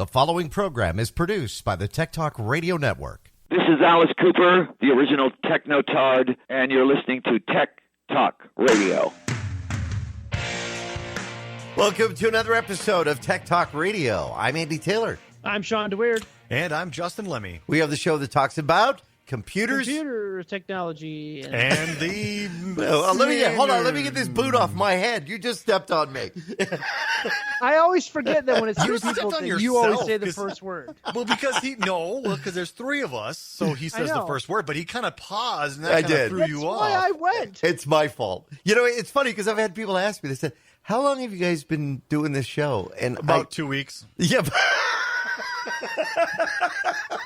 The following program is produced by the Tech Talk Radio Network. This is Alice Cooper, the original Technotard, and you're listening to Tech Talk Radio. Welcome to another episode of Tech Talk Radio. I'm Andy Taylor. I'm Shawn DeWeerd. And I'm Justin Lemme. We have the show that talks about computers, technology, and the... Hold on, let me get this boot off my head. You just stepped on me. I always forget that when it's You two people, stepped on that you always yourself, say the 'cause- first word. Well, because there's three of us, so he says the know. first word, but he kind of paused, and I that kind did. of threw That's you why off. I went. It's my fault. You know, it's funny because I've had people ask me, they said, how long have you guys been doing this show? And About 2 weeks. Yeah.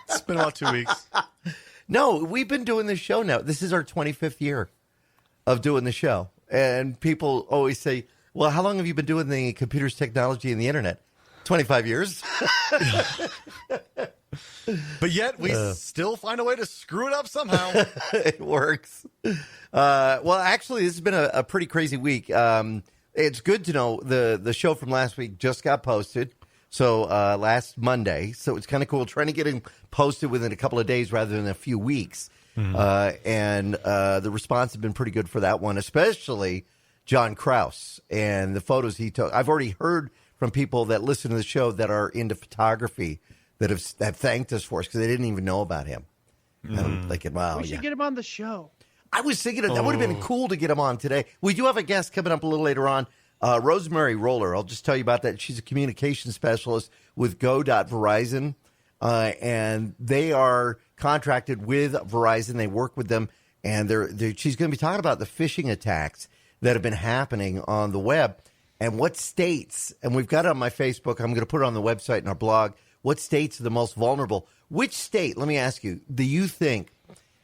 It's been about 2 weeks. No, we've been doing this show now. This is our 25th year of doing the show. And people always say, well, how long have you been doing the computers, technology, and the internet? 25 years. But yet, we still find a way to screw it up somehow. It works. Well, actually, this has been a pretty crazy week. It's good to know the show from last week just got posted. So last Monday. So it's kind of cool trying to get it posted within a couple of days rather than a few weeks. Mm-hmm. And the response has been pretty good for that one, especially John Krause and the photos he took. I've already heard from people that listen to the show that are into photography that have thanked us for us because they didn't even know about him. And I'm thinking, wow. We should get him on the show. I was thinking that would have been cool to get him on today. We do have a guest coming up a little later on. Rosemary Roller, I'll just tell you about that. She's a communication specialist with Go.Verizon, and they are contracted with Verizon. They work with them, and she's going to be talking about the phishing attacks that have been happening on the web and what states, and we've got it on my Facebook. I'm going to put it on the website and our blog. What states are the most vulnerable? Which state, let me ask you, do you think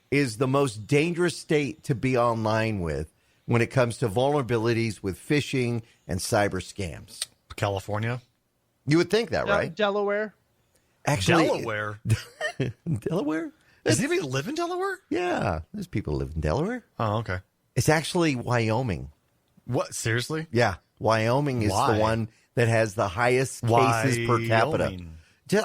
is the most dangerous state to be online with when it comes to vulnerabilities with phishing and cyber scams? California. You would think that, right? Delaware. Actually, Delaware. Delaware? Does anybody live in Delaware? Yeah, there's people who live in Delaware. Oh, okay. It's actually Wyoming. What? Seriously? Yeah, Wyoming is Why? the one that has the highest cases per capita. Wyoming.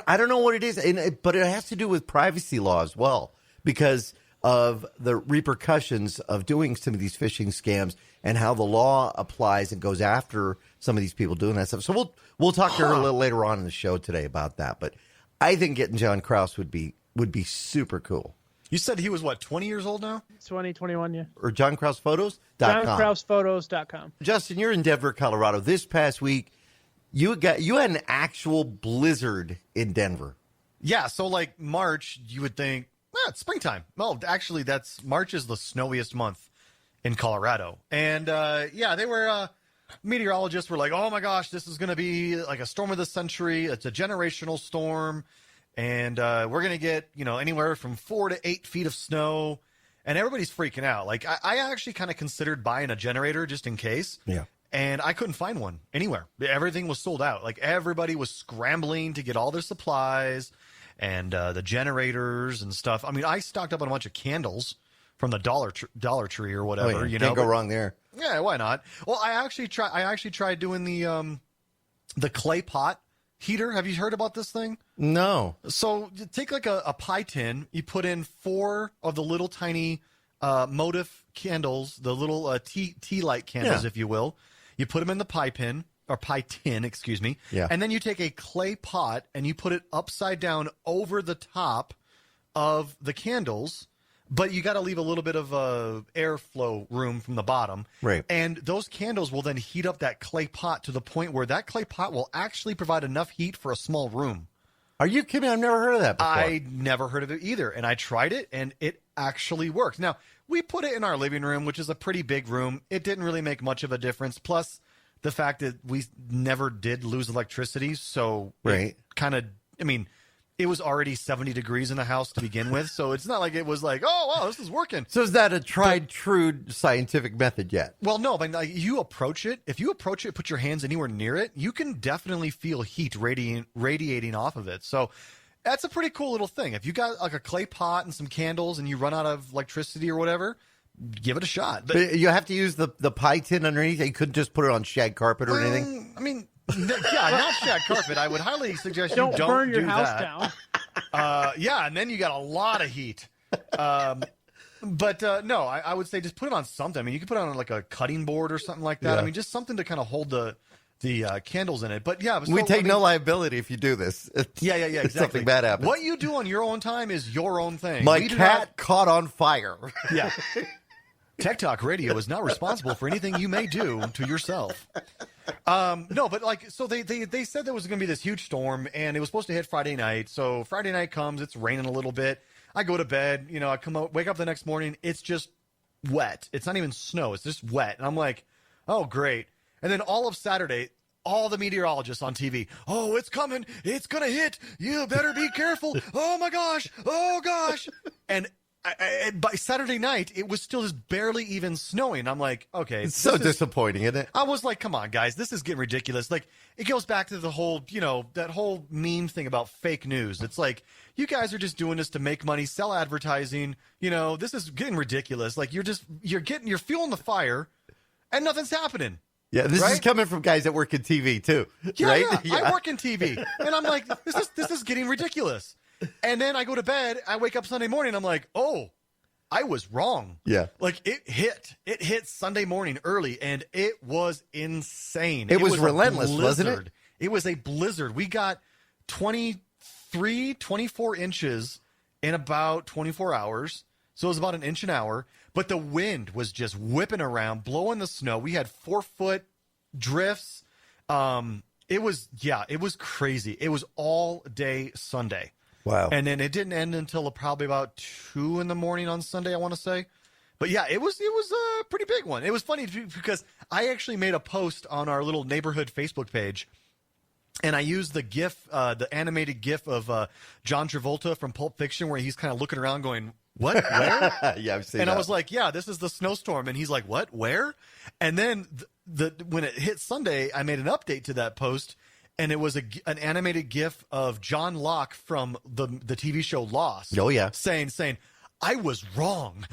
I don't know what it is, but it has to do with privacy law as well, because of the repercussions of doing some of these phishing scams and how the law applies and goes after some of these people doing that stuff. So we'll talk to her a little later on in the show today about that. But I think getting John Krause would be super cool. You said he was, 20 years old now? 2021, yeah. Or JohnKrausePhotos.com. JohnKrausePhotos.com. Justin, you're in Denver, Colorado. This past week, you had an actual blizzard in Denver. Yeah, so like March, you would think, it's springtime. No, actually, March is the snowiest month in Colorado. And they were, meteorologists were like, oh my gosh, this is going to be like a storm of the century. It's a generational storm. And we're going to get, anywhere from 4 to 8 feet of snow. And everybody's freaking out. Like, I actually kind of considered buying a generator just in case. Yeah. And I couldn't find one anywhere. Everything was sold out. Like, everybody was scrambling to get all their supplies and the generators and stuff. I mean, I stocked up on a bunch of candles from the Dollar Tree or whatever. Oh, yeah. Can't go wrong there. Yeah, why not? Well, I actually tried doing the clay pot heater. Have you heard about this thing? No. So you take like a pie tin, you put in 4 of the little tiny motif candles, the little tea light candles, if you will. You put them in the pie tin, excuse me. Yeah. And then you take a clay pot and you put it upside down over the top of the candles, but you got to leave a little bit of airflow room from the bottom. Right. And those candles will then heat up that clay pot to the point where that clay pot will actually provide enough heat for a small room. Are you kidding? I've never heard of that before. I never heard of it either, and I tried it, and it actually works. Now, we put it in our living room, which is a pretty big room. It didn't really make much of a difference, plus the fact that we never did lose electricity, so right. It was already 70 degrees in the house to begin with, so it's not like it was like, oh, wow, this is working. So is that a tried, true scientific method yet? Well, no, but like, you approach it. If you approach it, put your hands anywhere near it, you can definitely feel heat radiating off of it. So that's a pretty cool little thing. If you got like a clay pot and some candles and you run out of electricity or whatever, give it a shot. But you have to use the pie tin underneath. You couldn't just put it on shag carpet or anything? I mean, Yeah, not shag carpet. I would highly suggest Don't you don't burn your do house that. down. Yeah, and then you got a lot of heat. But no, I would say just put it on something. I mean, you could put it on like a cutting board or something like that. Yeah. I mean, just something to kind of hold the candles in it. But yeah, We take no liability if you do this. Yeah, exactly. Something bad happens. What you do on your own time is your own thing. My We do cat caught on fire. Yeah. Tech Talk Radio is not responsible for anything you may do to yourself. No, but like, so they said there was going to be this huge storm, and it was supposed to hit Friday night. So Friday night comes, it's raining a little bit. I go to bed, I come out, wake up the next morning, it's just wet. It's not even snow, it's just wet. And I'm like, oh, great. And then all of Saturday, all the meteorologists on TV, oh, it's coming, it's going to hit, you better be careful. Oh my gosh, and by Saturday night, it was still just barely even snowing. I'm like, okay. It's so disappointing, isn't it? I was like, come on, guys, this is getting ridiculous. Like, it goes back to the whole, that whole meme thing about fake news. It's like, you guys are just doing this to make money, sell advertising. This is getting ridiculous. Like, you're fueling the fire, and nothing's happening. Yeah, this is coming from guys that work in TV too, right? Yeah, I work in TV, and I'm like, this is getting ridiculous. And then I go to bed. I wake up Sunday morning. I'm like, oh, I was wrong. Yeah. Like it hit Sunday morning early, and it was insane. It was relentless, wasn't it? It was a blizzard. We got 24 inches in about 24 hours. So it was about an inch an hour. But the wind was just whipping around, blowing the snow. We had 4-foot drifts. It was crazy. It was all day Sunday. Wow. And then it didn't end until probably about 2 a.m. on Sunday, I want to say. But yeah, it was a pretty big one. It was funny because I actually made a post on our little neighborhood Facebook page, and I used the GIF, the animated GIF of John Travolta from Pulp Fiction, where he's kind of looking around going, what? Where? Yeah, I've seen and that. I was like, yeah, this is the snowstorm. And he's like, what? Where? And then when it hit Sunday, I made an update to that post, and it was an animated GIF of John Locke from the TV show Lost. Oh, yeah. Saying, I was wrong.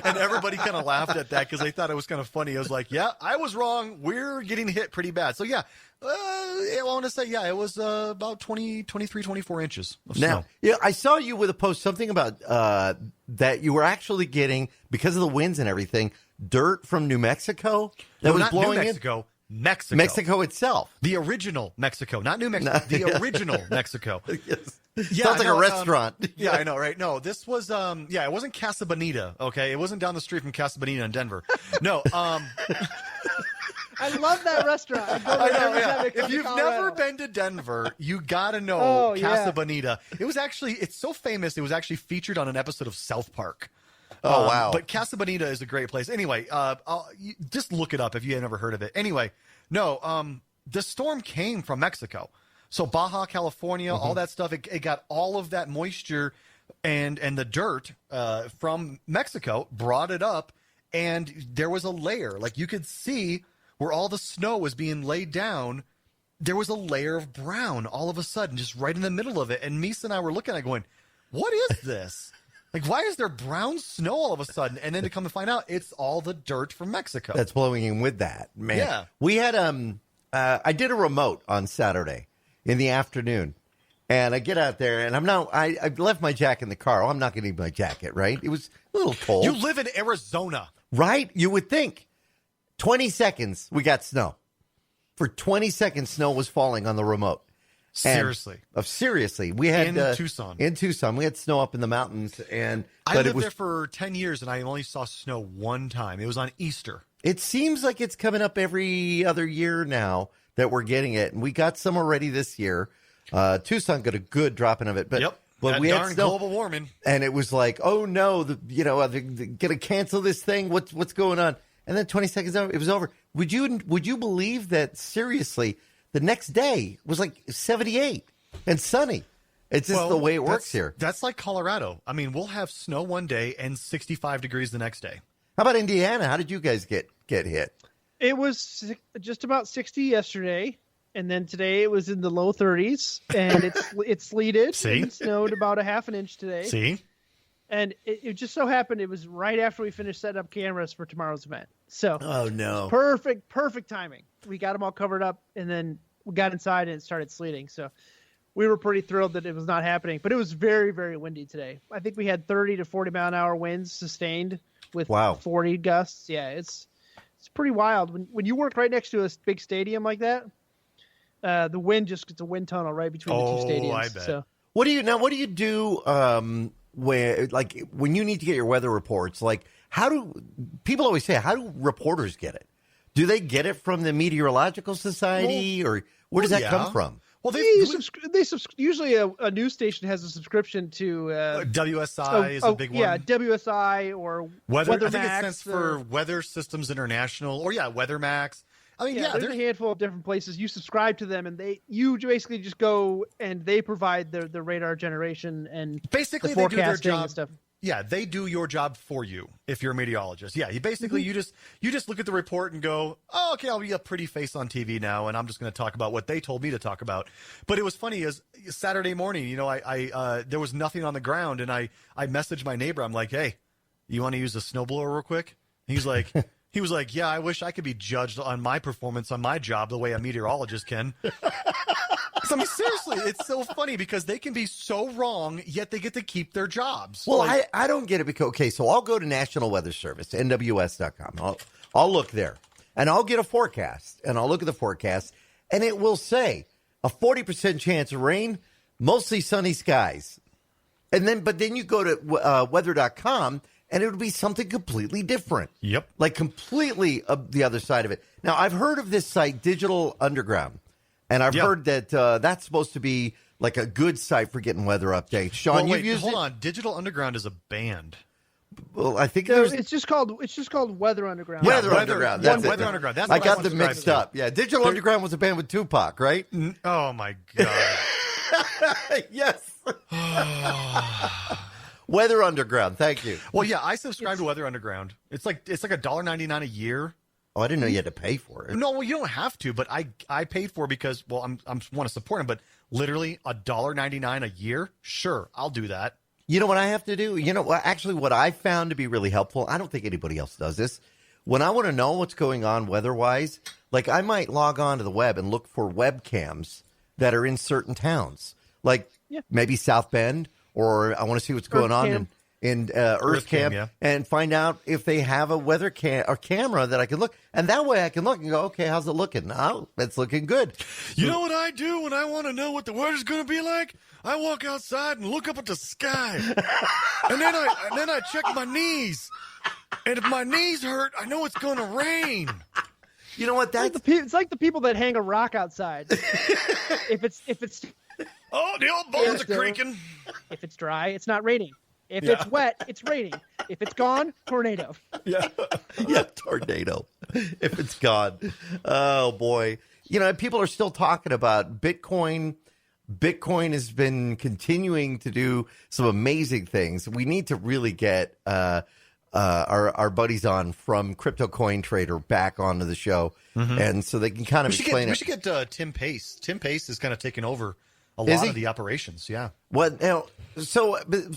And everybody kind of laughed at that because they thought it was kind of funny. I was like, yeah, I was wrong. We're getting hit pretty bad. So, yeah, I want to say, yeah, it was about 23, 24 inches of snow. Now, yeah, I saw you with a post, something about that you were actually getting, because of the winds and everything, dirt from New Mexico that was not blowing New Mexico. in. Mexico itself. The original Mexico, not New Mexico. The original Mexico. Yes. Yeah, Sounds like a restaurant. Yeah, I know, right? No, this was it wasn't Casa Bonita, okay? It wasn't down the street from Casa Bonita in Denver. No, I love that restaurant. I go there every time I come If to you've Colorado. never been to Denver, you gotta know Casa Bonita. It's so famous. It was actually featured on an episode of South Park. Oh, wow. But Casa Bonita is a great place. Anyway, just look it up if you had never heard of it. Anyway, no, the storm came from Mexico. So Baja California, all that stuff, it got all of that moisture and the dirt from Mexico, brought it up, and there was a layer. Like, you could see where all the snow was being laid down. There was a layer of brown all of a sudden, just right in the middle of it. And Misa and I were looking at it going, what is this? Like, why is there brown snow all of a sudden? And then to come to find out, it's all the dirt from Mexico. That's blowing in with that, man. Yeah. We had I did a remote on Saturday in the afternoon, and I get out there, and I left my jacket in the car. Oh, I'm not going to need my jacket, right? It was a little cold. You live in Arizona. Right? You would think. 20 seconds, we got snow. For 20 seconds, snow was falling on the remote. Seriously. Seriously. We had in Tucson. In Tucson. We had snow up in the mountains. I lived there for 10 years, and I only saw snow one time. It was on Easter. It seems like it's coming up every other year now that we're getting it. And we got some already this year. Tucson got a good dropping of it. But, yep. but that we darn had snow, global warming. And it was like, oh, no, they're going to cancel this thing. What's going on? And then 20 seconds over, it was over. Would you believe that, seriously, the next day was like 78 and sunny? It's just the way it works here. That's like Colorado. I mean, we'll have snow one day and 65 degrees the next day. How about Indiana? How did you guys get hit? It was just about 60 yesterday, and then today it was in the low 30s, and it sleeted. See? And snowed about a half an inch today. See? And it just so happened it was right after we finished setting up cameras for tomorrow's event. So oh no, perfect timing. We got them all covered up, and then we got inside and it started sleeting. So we were pretty thrilled that it was not happening, but it was very, very windy today. I think we had 30 to 40 mile an hour winds sustained with 40 gusts. Yeah, it's pretty wild. When you work right next to a big stadium like that, the wind just gets a wind tunnel right between the two stadiums. I bet. So what do you do where, like, when you need to get your weather reports? Like, how do people always say, how do reporters get it? Do they get it from the Meteorological Society, or where does that come from? Well, usually a news station has a subscription to WSI is a big one. Yeah, WSI or Weather. I think Max, it stands for Weather Systems International, or Weather Max. I mean, there's a handful of different places. You subscribe to them, and you basically just go and they provide the radar generation and basically the they do their forecasting job. and stuff. Yeah, they do your job for you if you're a meteorologist. Yeah, you basically you just look at the report and go, oh, okay, I'll be a pretty face on TV now, and I'm just going to talk about what they told me to talk about. But it was funny, is Saturday morning, I there was nothing on the ground, and I messaged my neighbor. I'm like, hey, you want to use a snowblower real quick? And he's like. He was like, yeah, I wish I could be judged on my performance on my job the way a meteorologist can. I mean, seriously, it's so funny because they can be so wrong, yet they get to keep their jobs. Well, I don't get it because, okay, so I'll go to National Weather Service, NWS.com. I'll look there, and I'll get a forecast, and I'll look at the forecast, and it will say a 40% chance of rain, mostly sunny skies. But then you go to weather.com, and it would be something completely different. Yep. Like completely the other side of it. Now, I've heard of this site, Digital Underground, and I've heard that that's supposed to be like a good site for getting weather updates. Sean, you've used it? Hold on. Digital Underground is a band. Well, I think it's just called Weather Underground. Weather Underground. That's it. Weather Underground. That's I got them mixed up. Yeah, Digital Underground was a band with Tupac, right? Oh my God. Yes. Weather Underground, thank you. Well, yeah, I subscribe to Weather Underground. It's like $1.99 a year. Oh, I didn't know you had to pay for it. No, well, you don't have to, but I paid for it because, well, I'm want to support him, but literally $1.99 a year. Sure, I'll do that. You know what I have to do? You know, actually, what I found to be really helpful. I don't think anybody else does this. When I want to know what's going on weather-wise, like I might log on to the web and look for webcams that are in certain towns, like maybe South Bend. Or I want to see what's going on in Earth Cam, and find out if they have a weather camera that I can look. And that way I can look and go, okay, how's it looking? Oh, it's looking good. You know what I do when I want to know what the weather's going to be like? I walk outside and look up at the sky. and then I check my knees. And if my knees hurt, I know it's going to rain. You know what? It's like the people that hang a rock outside. if it's oh, the old bones are creaking. If it's dry, it's not raining. If it's wet, it's raining. If it's gone, tornado. Yeah, tornado. If it's gone. Oh, boy. You know, people are still talking about Bitcoin. Bitcoin has been continuing to do some amazing things. We need to really get our buddies on from Crypto Coin Trader back onto the show. Mm-hmm. And so they can kind of explain it. We should get Tim Pace. Tim Pace is kind of taking over a lot of the operations, yeah. But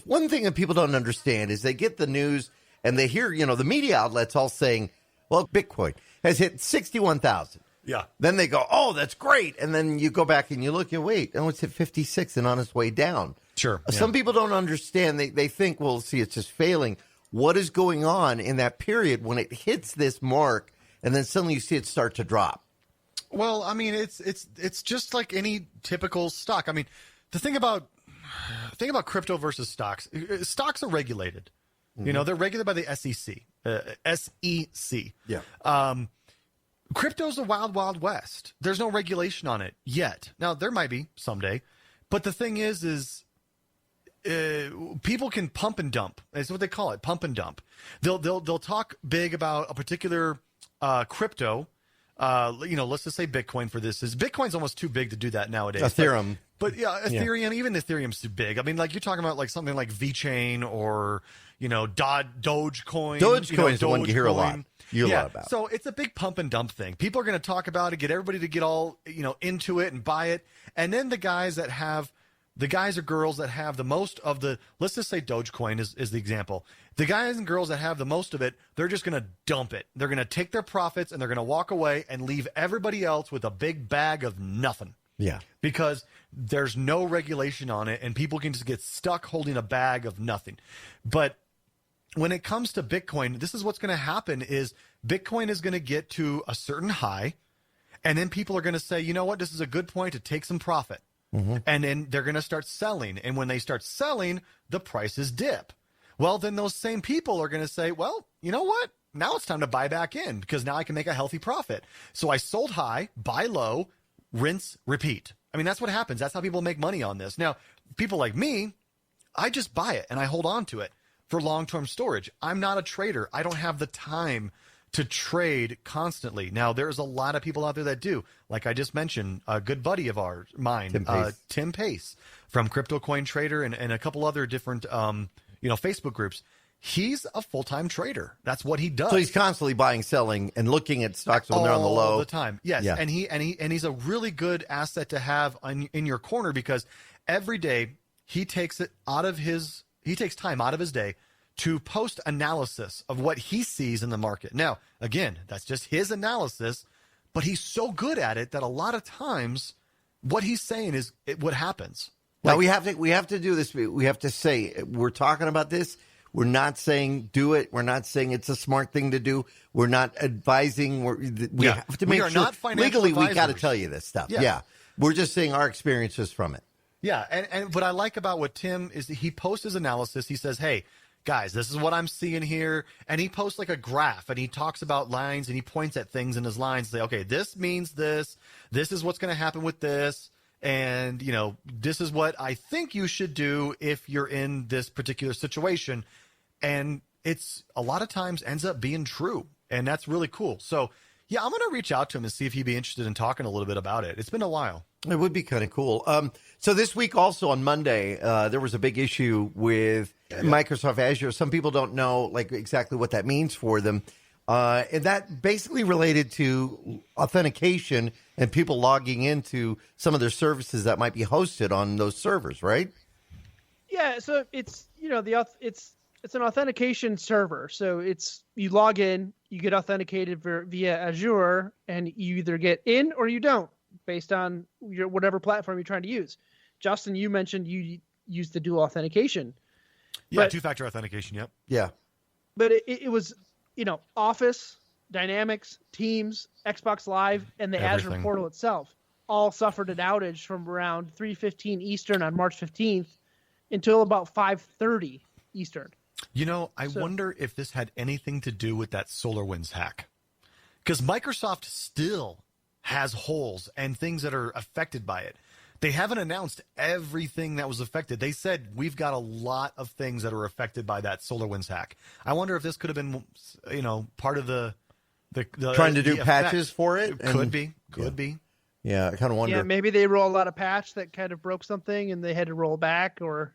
one thing that people don't understand is they get the news and they hear, the media outlets all saying, well, Bitcoin has hit 61,000. Yeah. Then they go, oh, that's great. And then you go back and you look and wait, it's at 56 and on its way down. Sure. Yeah. Some people don't understand. They think, well, see, it's just failing. What is going on in that period when it hits this mark and then suddenly you see it start to drop? Well, I mean, it's just like any typical stock. I mean, the thing about crypto versus stocks are regulated. Mm-hmm. They're regulated by the SEC. SEC. Yeah. Crypto's a wild, wild west. There's no regulation on it yet. Now, there might be someday. But the thing is people can pump and dump. That's what they call it, pump and dump. They'll talk big about a particular crypto. Let's just say Bitcoin for this. Bitcoin's almost too big to do that nowadays. Ethereum. But Ethereum, even Ethereum's too big. I mean, like you're talking about like something like VeChain or, Dogecoin. Dogecoin's the one you hear a lot. A lot about. So it's a big pump and dump thing. People are going to talk about it, get everybody to get all, into it and buy it. And then the guys that have the guys or girls that have the most of the, let's just say Dogecoin is the example. The guys and girls that have the most of it, they're just going to dump it. They're going to take their profits and they're going to walk away and leave everybody else with a big bag of nothing. Yeah. Because there's no regulation on it and people can just get stuck holding a bag of nothing. But when it comes to Bitcoin, this is what's going to happen is Bitcoin is going to get to a certain high, and then people are going to say, you know what, this is a good point to take some profit. Mm-hmm. And then they're going to start selling. And when they start selling, the prices dip. Well, then those same people are going to say, well, you know what? Now it's time to buy back in because now I can make a healthy profit. So I sold high, buy low, rinse, repeat. I mean, that's what happens. That's how people make money on this. Now, people like me, I just buy it and I hold on to it for long-term storage. I'm not a trader. I don't have the time to trade constantly. Now, there's a lot of people out there that do. Like I just mentioned, a good buddy of mine, Tim Pace from Crypto Coin Trader and a couple other different Facebook groups. He's a full-time trader. That's what he does. So he's constantly buying, selling, and looking at stocks when they're on the low. All the time. Yes. Yeah. And he's a really good asset to have in your corner because every day he takes time out of his day to post analysis of what he sees in the market. Now, again, that's just his analysis, but he's so good at it that a lot of times what he's saying is what happens. Now, we have to do this. We have to say, we're talking about this. We're not saying do it. We're not saying it's a smart thing to do. We're not advising. We have to make sure legally we got to tell you this stuff. Yeah. We're just saying our experiences from it. Yeah. And what I like about what Tim is he posts his analysis. He says, hey, guys, this is what I'm seeing here. And he posts like a graph and he talks about lines and he points at things in his lines. Say, okay, this means this. This is what's going to happen with this. And, this is what I think you should do if you're in this particular situation. And it's a lot of times ends up being true. And that's really cool. So, yeah, I'm going to reach out to him and see if he'd be interested in talking a little bit about it. It's been a while. It would be kind of cool. So this week also on Monday, there was a big issue with Microsoft Azure. Some people don't know exactly what that means for them. And that basically related to authentication and people logging into some of their services that might be hosted on those servers, right? Yeah, so it's it's an authentication server. So you log in, you get authenticated via Azure, and you either get in or you don't, based on whatever platform you're trying to use. Justin, you mentioned you used the dual authentication. Yeah, two-factor authentication. Yep. Yeah. But it was, Office, Dynamics, Teams, Xbox Live, and the Everything. Azure portal itself all suffered an outage from around 3:15 Eastern on March 15th until about 5:30 Eastern. I wonder if this had anything to do with that SolarWinds hack. Because Microsoft still has holes and things that are affected by it. They haven't announced everything that was affected. They said we've got a lot of things that are affected by that SolarWinds hack. I wonder if this could have been, part of the trying to do patches for it. Could be. Yeah, I kind of wonder. Yeah, maybe they rolled out a patch that kind of broke something and they had to roll back, or.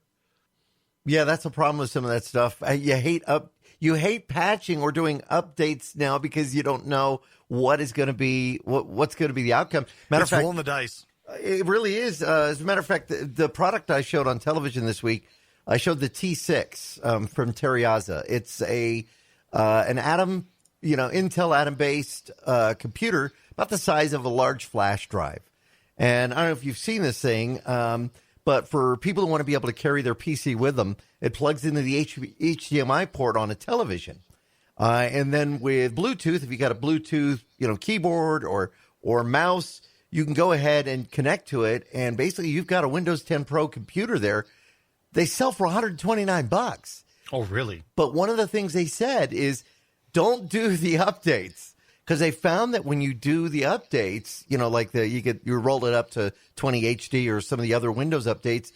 Yeah, that's a problem with some of that stuff. You hate patching or doing updates now because you don't know what is going to be what's going to be the outcome. Matter of fact, rolling the dice. It really is. As a matter of fact, the product I showed on television this week, I showed the T6 from Terryza. It's an Atom, Intel Atom-based computer about the size of a large flash drive. And I don't know if you've seen this thing, but for people who want to be able to carry their PC with them, it plugs into the HDMI port on a television. And then with Bluetooth, if you got a Bluetooth, keyboard or mouse, you can go ahead and connect to it. And basically, you've got a Windows 10 Pro computer there. They sell for $129. Oh, really? But one of the things they said is don't do the updates. Because they found that when you do the updates, you roll it up to 20 HD or some of the other Windows updates,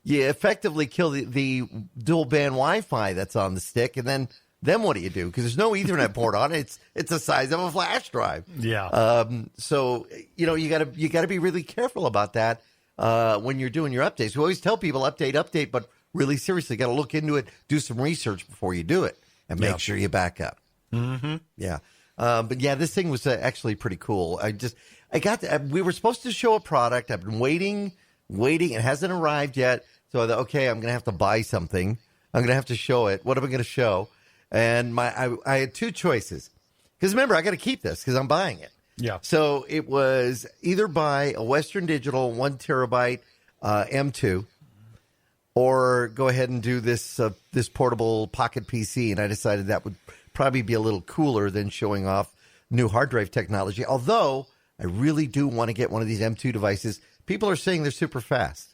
you effectively kill the dual band Wi-Fi that's on the stick, and then what do you do? Because there's no Ethernet port on it. It's the size of a flash drive. Yeah. So you gotta be really careful about that when you're doing your updates. We always tell people update, but really seriously, got to look into it, do some research before you do it, and make sure you back up. Mm-hmm. Yeah. But yeah, this thing was actually pretty cool. We were supposed to show a product. I've been waiting waiting. It hasn't arrived yet. So I thought, okay, I'm going to have to buy something. I'm going to have to show it. What am I going to show? And I had two choices. Because remember, I got to keep this because I'm buying it. Yeah. So it was either buy a Western Digital 1 terabyte M2 or go ahead and do this portable Pocket PC. And I decided that would probably be a little cooler than showing off new hard drive technology. Although I really do want to get one of these M2 devices. People are saying they're super fast.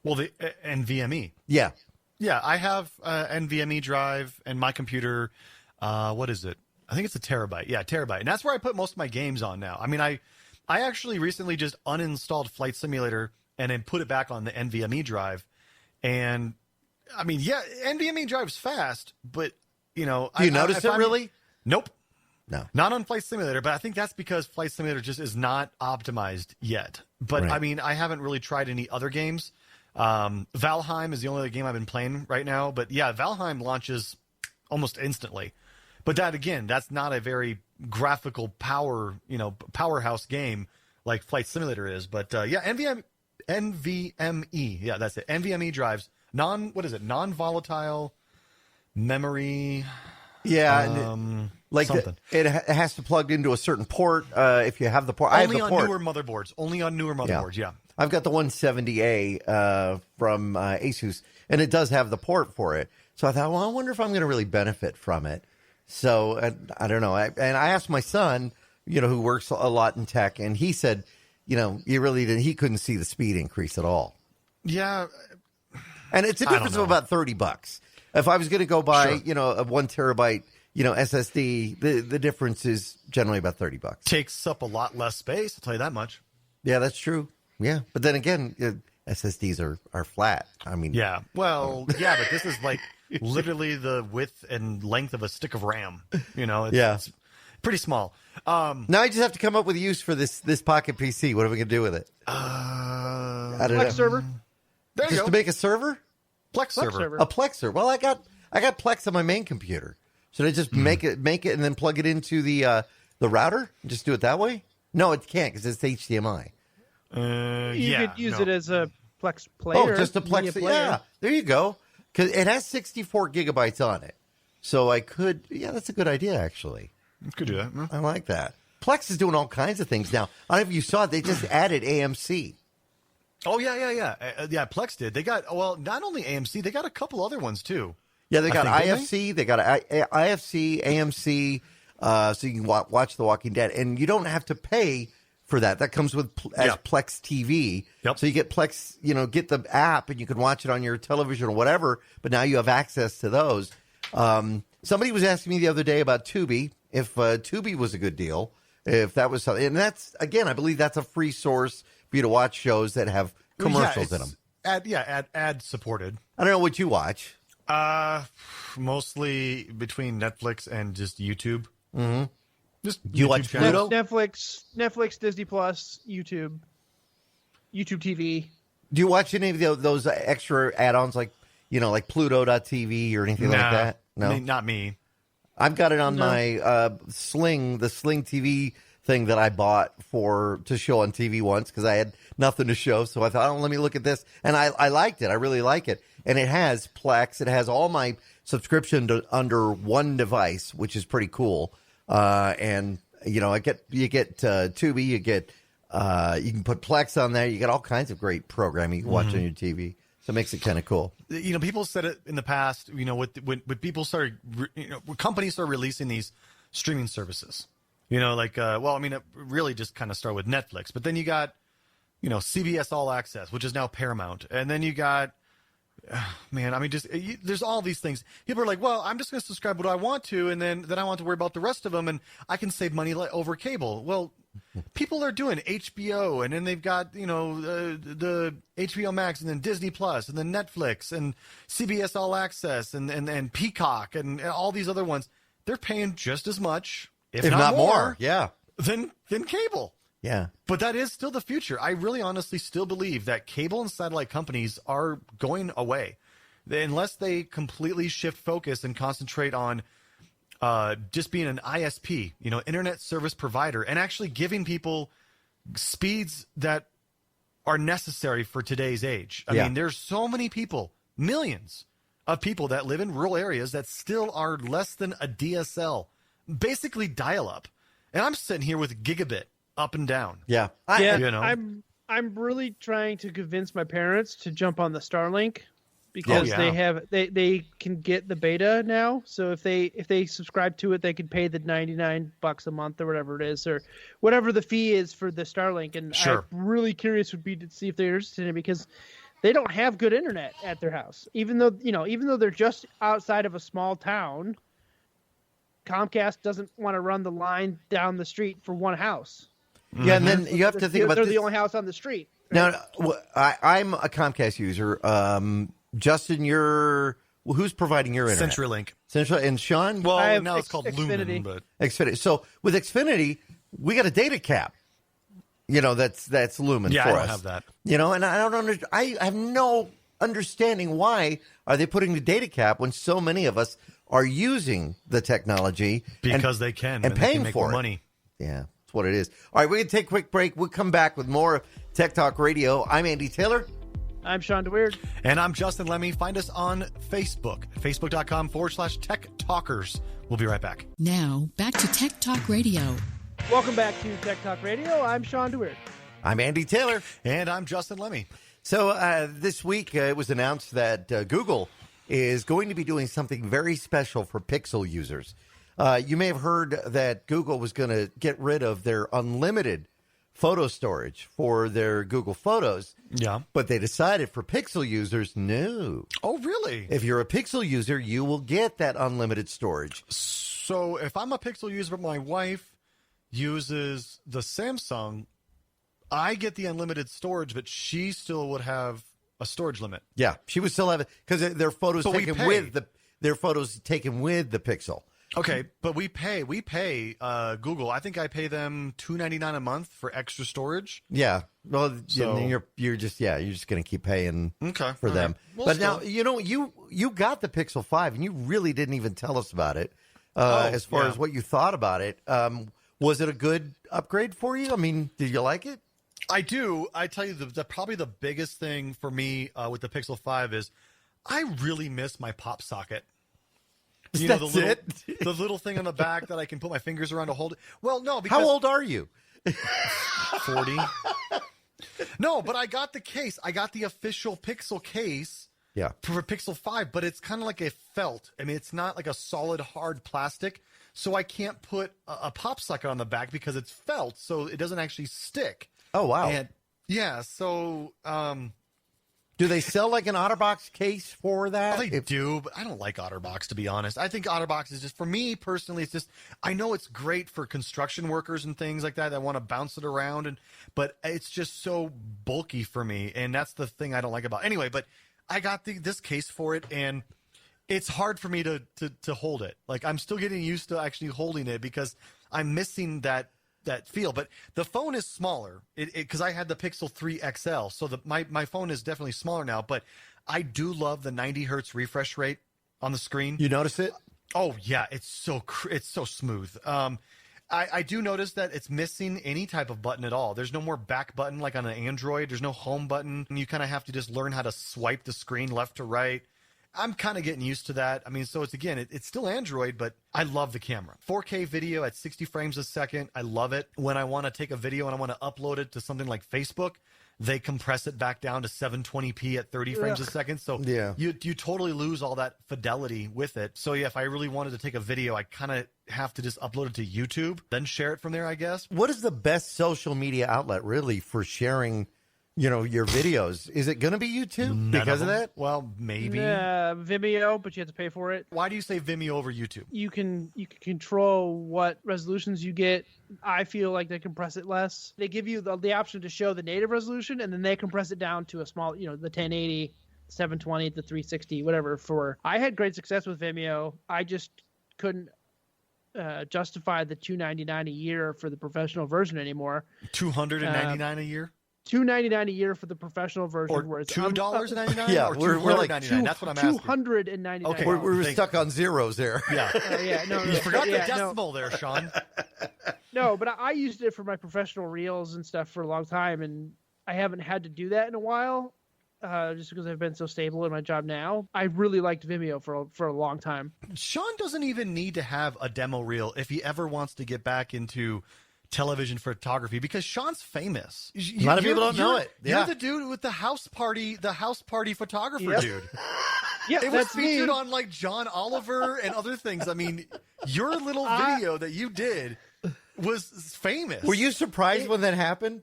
Well, the NVMe. Yeah. Yeah, I have NVMe drive and my computer. What is it? I think it's a terabyte. Yeah, terabyte. And that's where I put most of my games on now. I mean, I actually recently just uninstalled Flight Simulator and then put it back on the NVMe drive. And I mean, yeah, NVMe drive's fast, but you know, do you notice it really? Nope. No, not on Flight Simulator, but I think that's because Flight Simulator just is not optimized yet. But right. I mean, I haven't really tried any other games. Valheim is the only other game I've been playing right now. But yeah, Valheim launches almost instantly. But that, again, that's not a very graphical powerhouse game like Flight Simulator is. But yeah, NVMe. Yeah, that's it. NVMe drives. Non-volatile memory. Yeah. Like it has to plug into a certain port. If you have the port, only on newer motherboards. Only on newer motherboards. Yeah. I've got the 170A from Asus, and it does have the port for it. So I thought, well, I wonder if I'm going to really benefit from it. So I don't know. And I asked my son, who works a lot in tech, and he said, he couldn't see the speed increase at all. Yeah. And it's a difference of about $30. If I was going to go buy, a 1 terabyte, SSD, the difference is generally about $30. Takes up a lot less space, I'll tell you that much. Yeah, that's true. Yeah. But then again, SSDs are flat. I mean, yeah. Well, yeah, but this is like literally the width and length of a stick of RAM. It's pretty small. Now I just have to come up with a use for this Pocket PC. What are we going to do with it? I don't know. Server. There you just go. To make a server? Plex server. A Plex server. Well, I got Plex on my main computer. Should I just make it and then plug it into the router? And just do it that way? No, it can't because it's HDMI. You could use it as a Plex player. Oh, just a Plex player. Yeah, there you go. Because it has 64 gigabytes on it. So I could, that's a good idea, actually. You could do that. Yeah. I like that. Plex is doing all kinds of things now. I don't know if you saw it. They just added AMC. Oh, yeah. Yeah, Plex did. They got, not only AMC, they got a couple other ones, too. Yeah, they got IFC. They got IFC, AMC, so you can watch The Walking Dead. And you don't have to pay for that. That comes with Plex TV. Yep. So you get Plex, get the app, and you can watch it on your television or whatever. But now you have access to those. Somebody was asking me the other day about Tubi, if Tubi was a good deal, if that was something. And that's, again, I believe that's a free source for you to watch shows that have commercials in them. Ad supported. I don't know what you watch. Mostly between Netflix and just YouTube. Mm-hmm. Just do you watch Pluto? Netflix, Disney Plus, YouTube TV. Do you watch any of those extra add-ons like Pluto.tv or anything like that? No, not me. I've got it on my the Sling TV thing that I bought to show on TV once because I had nothing to show. So I thought, let me look at this. And I liked it. I really like it. And it has Plex. It has all my subscription under one device, which is pretty cool. And you get Tubi, you can put Plex on there. You get all kinds of great programming you can watch on your TV. So it makes it kind of cool. People said it in the past, when people started, when companies started releasing these streaming services, it really just kind of started with Netflix, but then you got, CBS All Access, which is now Paramount. And then you got, there's all these things. People are like, well, I'm just going to subscribe what I want to, and then I don't want to worry about the rest of them, and I can save money over cable. Well, people are doing HBO, and then they've got, the HBO Max, and then Disney Plus, and then Netflix, and CBS All Access, and Peacock, and all these other ones. They're paying just as much, if not more, than cable. Yeah. But that is still the future. I really honestly still believe that cable and satellite companies are going away unless they completely shift focus and concentrate on just being an ISP, internet service provider, and actually giving people speeds that are necessary for today's age. I mean, there's so many people, millions of people that live in rural areas that still are less than a DSL, basically dial-up. And I'm sitting here with gigabit up and down. Yeah. You know? I'm really trying to convince my parents to jump on the Starlink because they can get the beta now. So if they subscribe to it, they can pay the $99 a month or whatever it is, or whatever the fee is for the Starlink. And I'm really curious would be to see if they're interested in it, because they don't have good internet at their house. Even though they're just outside of a small town, Comcast doesn't want to run the line down the street for one house. Yeah, and then you have to think about they're the only house on the street. Right? Now, I'm a Comcast user. Justin, who's providing your internet? CenturyLink. And Shawn? Well, now it's called Xfinity. Lumen. But Xfinity. So with Xfinity, we got a data cap. That's Lumen for us. I don't have that. And I have no understanding why are they putting the data cap when so many of us are using the technology because they can and paying they can make for more it. Money. Yeah, that's what it is. All right, we're going to take a quick break. We'll come back with more Tech Talk Radio. I'm Andy Taylor. I'm Shawn DeWeerd. And I'm Justin Lemme. Find us on Facebook, facebook.com/Tech Talkers. We'll be right back. Now, back to Tech Talk Radio. Welcome back to Tech Talk Radio. I'm Shawn DeWeerd. I'm Andy Taylor. And I'm Justin Lemme. So this week it was announced that Google is going to be doing something very special for Pixel users. You may have heard that Google was going to get rid of their unlimited photo storage for their Google Photos. Yeah. But they decided for Pixel users, no. Oh, really? If you're a Pixel user, you will get that unlimited storage. So if I'm a Pixel user, but my wife uses the Samsung, I get the unlimited storage, but she still would have a storage limit. Yeah, she would still have it because their photos taken with the Pixel. Okay, but we pay Google. I think I pay them $2.99 a month for extra storage. Yeah, well, you're just going to keep paying for them. Right. But now you got the Pixel 5 and you really didn't even tell us about it as far as what you thought about it. Was it a good upgrade for you? I mean, did you like it? I do. I tell you, probably the biggest thing for me with the Pixel 5 is I really miss my pop socket. The little thing on the back that I can put my fingers around to hold it. Well, no, because how old are you? 40. No, but I got the case. I got the official Pixel case. Yeah. For Pixel 5, but it's kind of like a felt. I mean, it's not like a solid hard plastic, so I can't put a pop socket on the back because it's felt, so it doesn't actually stick. Oh wow! And yeah, so do they sell like an OtterBox case for that? They do, but I don't like OtterBox, to be honest. I think OtterBox is just, for me personally, it's just, I know it's great for construction workers and things like that want to bounce it around, but it's just so bulky for me, and that's the thing I don't like about it. Anyway, but I got this case for it, and it's hard for me to hold it. Like, I'm still getting used to actually holding it because I'm missing that feel. But the phone is smaller because I had the Pixel 3 XL, so my phone is definitely smaller now. But I do love the 90 hertz refresh rate on the screen. You notice it? Oh yeah, it's so smooth. I do notice that it's missing any type of button at all. There's no more back button like on an Android. There's no home button. You kind of have to just learn how to swipe the screen left to right. I'm kind of getting used to that. I mean, so it's still Android, but I love the camera. 4K video at 60 frames a second. I love it. When I want to take a video and I want to upload it to something like Facebook, they compress it back down to 720p at 30 frames a second. So you totally lose all that fidelity with it. So yeah, if I really wanted to take a video, I kind of have to just upload it to YouTube, then share it from there, I guess. What is the best social media outlet really for sharing your videos? Is it going to be YouTube because of that? Well, maybe. Vimeo, but you have to pay for it. Why do you say Vimeo over YouTube? You can control what resolutions you get. I feel like they compress it less. They give you the option to show the native resolution, and then they compress it down to a small, the 1080, 720, the 360, whatever. I had great success with Vimeo. I just couldn't justify the $299 a year for the professional version anymore. $299 a year? $299 a year for the professional version, or where it's $2.99. Yeah, or we're like $299. That's what I'm asking. $299. Okay, we're stuck on zeros there. Yeah, no, you forgot the decimal there, Shawn. No, but I used it for my professional reels and stuff for a long time, and I haven't had to do that in a while, just because I've been so stable in my job now. I really liked Vimeo for a long time. Shawn doesn't even need to have a demo reel if he ever wants to get back into television photography, because Shawn's famous. A lot of people don't know it. Yeah. You're the dude with the house party photographer, Yep. dude. Yeah, It was that's featured me. on like John Oliver and other things. I mean, your little video that you did was famous. Were you surprised when that happened?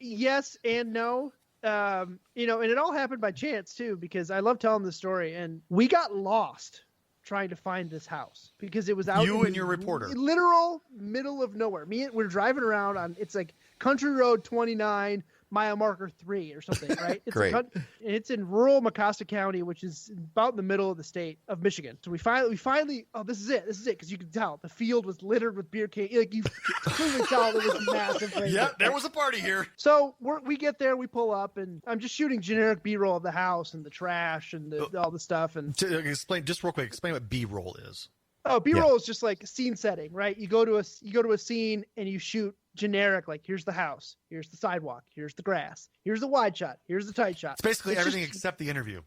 Yes and no. And it all happened by chance too, because I love telling this story. And we got lost trying to find this house because it was out. You and your reporter. Literal middle of nowhere. We're driving around on, it's like Country Road 29, mile marker 3 or something, right? It's Great. It's in rural Mecosta County, which is about in the middle of the state of Michigan. So we finally, oh, this is it, because you can tell the field was littered with beer cans. Like, you clearly tell it was massive. Yeah, there was a party here. So we get there, we pull up, and I'm just shooting generic B-roll of the house and the trash and all the stuff. And Explain just real quick. Explain what B-roll is. oh, B-roll is just like scene setting, right? You go to a scene and you shoot generic, like, here's the house, here's the sidewalk, here's the grass, here's the wide shot, here's the tight shot. It's basically everything just, except the interview.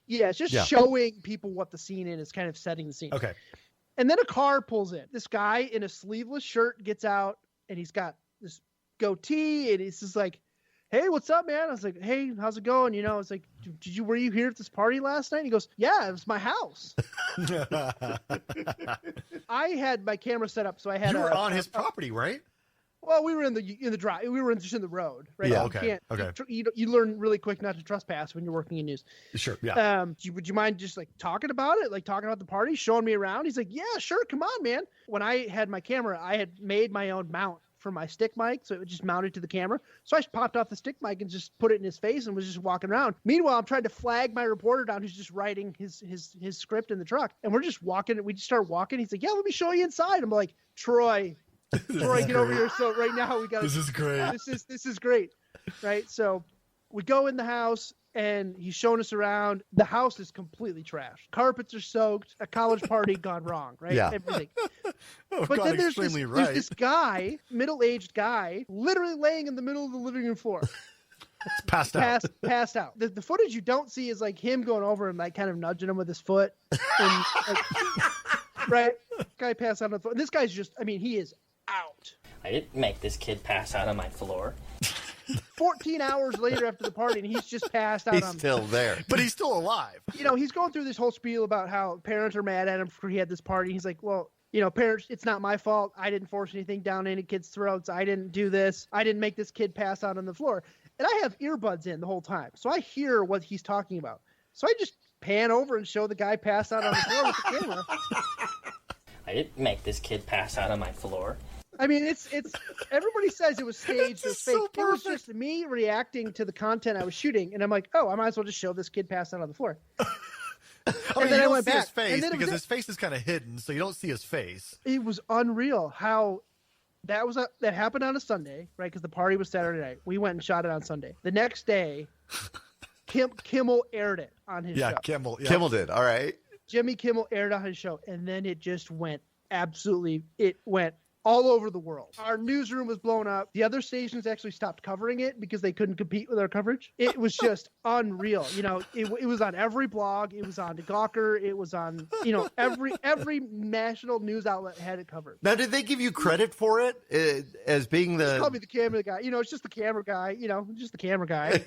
Yeah, it's just showing people what the scene is, kind of setting the scene. Okay. And then a car pulls in. This guy in a sleeveless shirt gets out, and he's got this goatee, and he's just like, hey, what's up, man? I was like, hey, how's it going? It's like, were you here at this party last night? And he goes, yeah, it was my house. I had my camera set up, so I had. You were on his property, right? Well, we were in the drive. We were just in the road, right? Yeah. You Okay. You learn really quick not to trespass when you're working in news. Sure. Yeah. Would you mind just like talking about it, like talking about the party, showing me around? He's like, yeah, sure, come on, man. When I had my camera, I had made my own mount for my stick mic, so it was just mounted to the camera. So I just popped off the stick mic and just put it in his face and was just walking around. Meanwhile, I'm trying to flag my reporter down who's just writing his script in the truck, and we're just walking. We just start walking. He's like, yeah, let me show you inside. I'm like, Troy, get over here. So right now we got. This is great. This is great, right? So we go in the house and he's showing us around. The house is completely trashed. Carpets are soaked. A college party gone wrong, right? Yeah. Everything. Oh, But God, then there's extremely right. this guy, middle-aged guy, literally laying in the middle of the living room floor. It's passed out. Passed out. The footage you don't see is like him going over and like kind of nudging him with his foot. And, like, right? Guy passed out on the floor. And this guy's just, he is out. I didn't make this kid pass out on my floor. 14 hours later after the party, and he's just passed out. He's still there. But he's still alive. He's going through this whole spiel about how parents are mad at him for he had this party. He's like, well, parents, it's not my fault. I didn't force anything down any kids' throats. I didn't do this. I didn't make this kid pass out on the floor. And I have earbuds in the whole time, so I hear what he's talking about. So I just pan over and show the guy passed out on the floor with the camera. I didn't make this kid pass out on my floor. It's everybody says it was staged, it was fake. so It was perfect. just me reacting to the content I was shooting, and I'm like, oh, I might as well just show this kid passed out on the floor. I then I don't went see back, his face and then it was because it. his face is kind of hidden, so you don't see his face. It was unreal how that happened on a Sunday, right? Because the party was Saturday night. We went and shot it on Sunday. The next day, Kimmel aired it on his show. Kimmel. Yeah. Kimmel did. All right. Jimmy Kimmel aired on his show, and then it just went all over the world. Our newsroom was blown up. The other stations actually stopped covering it because they couldn't compete with our coverage. It was just unreal. It was on every blog. It was on Gawker. It was on, every national news outlet had it covered. Now, did they give you credit for it as being Just call the? me the camera guy. It's just the camera guy. Just the camera guy.